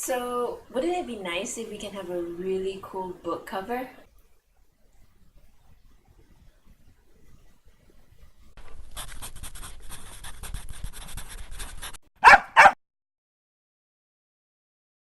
So, wouldn't it be nice if we can have a really cool book cover?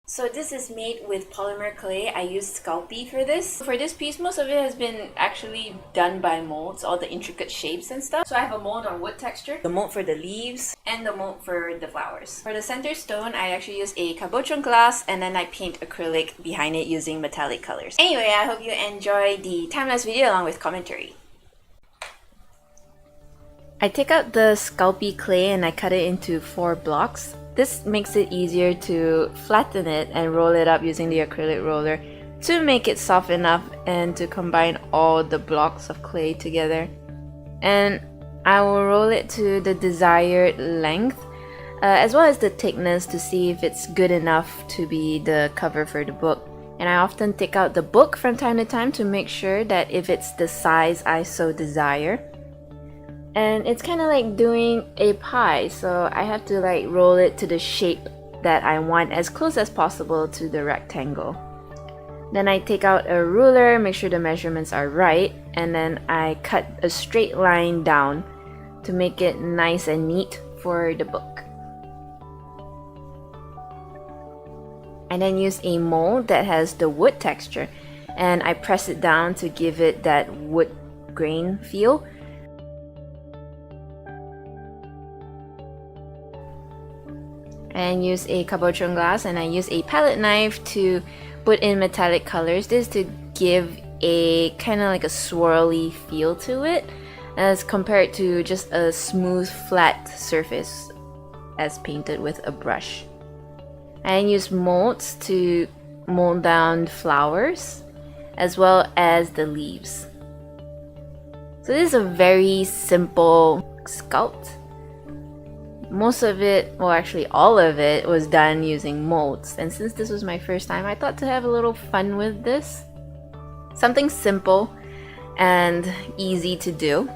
So this is made with polymer clay. I used Sculpey for this. For this piece, most of it has been actually done by molds, all the intricate shapes and stuff. So I have a mold on wood texture, the mold for the leaves, and the mold for the flowers. For the center stone, I actually use a cabochon glass and then I paint acrylic behind it using metallic colors. Anyway, I hope you enjoy the time-lapse video along with commentary. I take out the Sculpey clay and I cut it into 4 blocks. This makes it easier to flatten it and roll it up using the acrylic roller to make it soft enough and to combine all the blocks of clay together. And I will roll it to the desired length as well as the thickness to see if it's good enough to be the cover for the book. And I often take out the book from time to time to make sure that if it's the size I so desire. And it's kind of like doing a pie, so I have to like roll it to the shape that I want as close as possible to the rectangle. Then I take out a ruler, make sure the measurements are right, and then I cut a straight line down to make it nice and neat for the book. I then use a mold that has the wood texture and I press it down to give it that wood grain feel. And use a cabochon glass and I use a palette knife to put in metallic colors. This to give a kind of like a swirly feel to it as compared to just a smooth flat surface as painted with a brush. I use molds to mold down flowers as well as the leaves. So this is a very simple sculpt. Most of it, well actually all of it, was done using molds, and since this was my first time, I thought to have a little fun with this. Something simple and easy to do.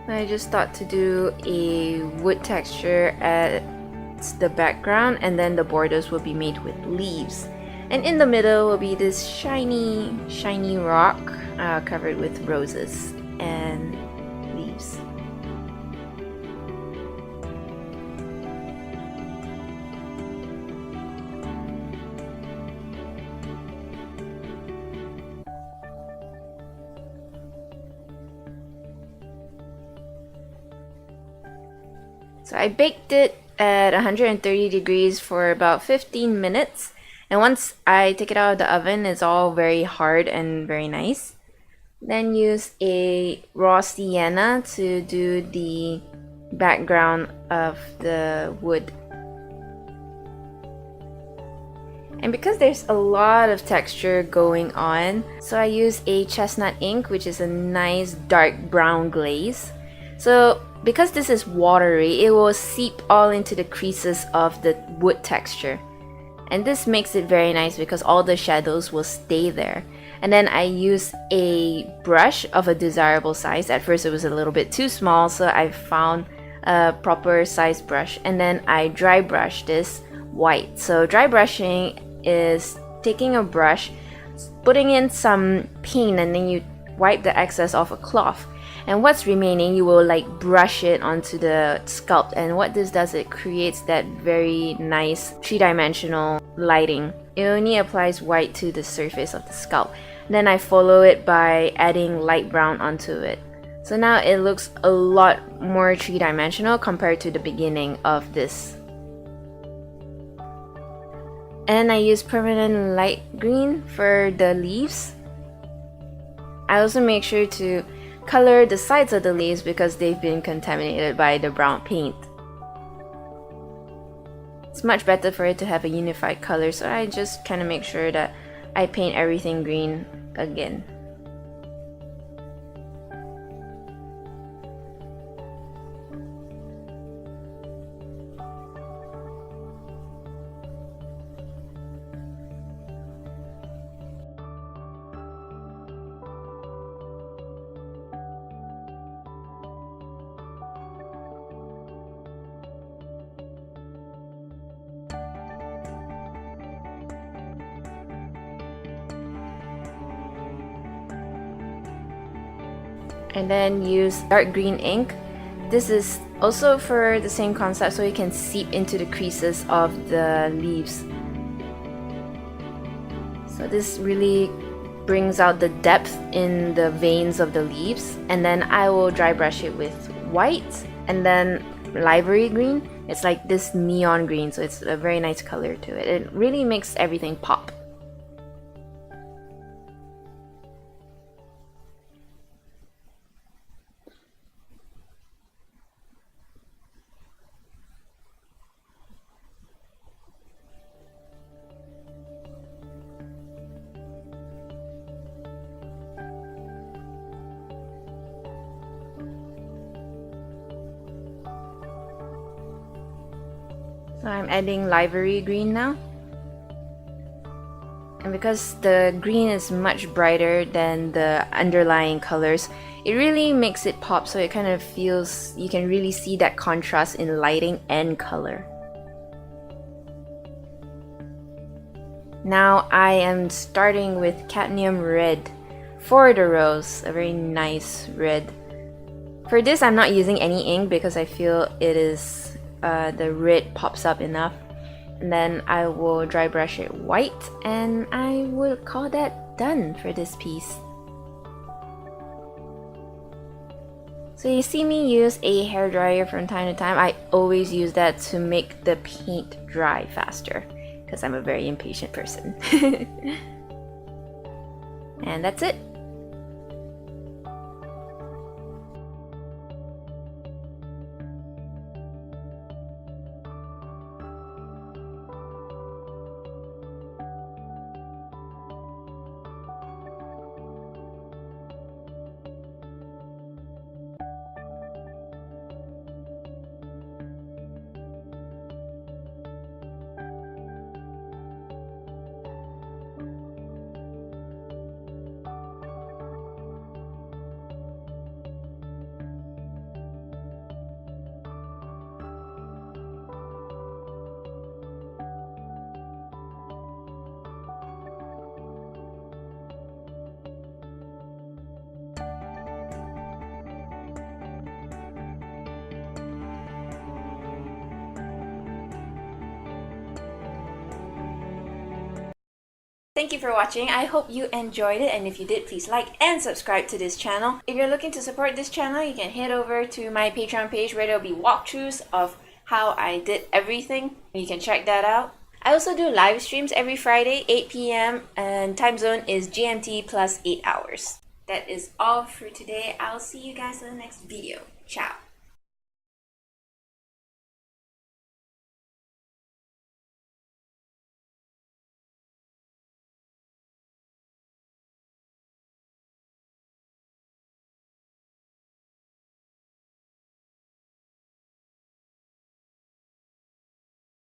I just thought to do a wood texture as the background, and then the borders will be made with leaves. And in the middle will be this shiny rock covered with roses and leaves. So I baked it at 130 degrees for about 15 minutes. And once I take it out of the oven, it's all very hard and very nice. Then use a raw sienna to do the background of the wood. And because there's a lot of texture going on, so I use a chestnut ink, which is a nice dark brown glaze. So because this is watery, it will seep all into the creases of the wood texture. And this makes it very nice because all the shadows will stay there. And then I use a brush of a desirable size. At first it was a little bit too small, so I found a proper size brush. And then I dry brush this white. So dry brushing is taking a brush, putting in some paint, and then you wipe the excess off a cloth. And what's remaining, you will like brush it onto the sculpt. And what this does, it creates that very nice 3-dimensional lighting. It only applies white to the surface of the sculpt. Then I follow it by adding light brown onto it. So now it looks a lot more 3-dimensional compared to the beginning of this. And I use permanent light green for the leaves. I also make sure to color the sides of the leaves because they've been contaminated by the brown paint. It's much better for it to have a unified color, so I just kind of make sure that I paint everything green again. And then use dark green ink. This is also for the same concept, so it can seep into the creases of the leaves. So this really brings out the depth in the veins of the leaves. And then I will dry brush it with white and then library green. It's like this neon green, so it's a very nice color to it. It really makes everything pop. So I'm adding library green now. And because the green is much brighter than the underlying colors, it really makes it pop, so it kind of feels, you can really see that contrast in lighting and color. Now I am starting with cadmium red for the rose, a very nice red. For this I'm not using any ink because I feel it is the red pops up enough. And then I will dry brush it white, and I will call that done for this piece. So you see me use a hairdryer from time to time. I always use that to make the paint dry faster because I'm a very impatient person. And that's it. Thank you for watching. I hope you enjoyed it, and if you did, please like and subscribe to this channel. If you're looking to support this channel, you can head over to my Patreon page where there'll be walkthroughs of how I did everything. You can check that out. I also do live streams every Friday, 8 p.m. and time zone is GMT plus 8 hours. That is all for today. I'll see you guys in the next video. Ciao.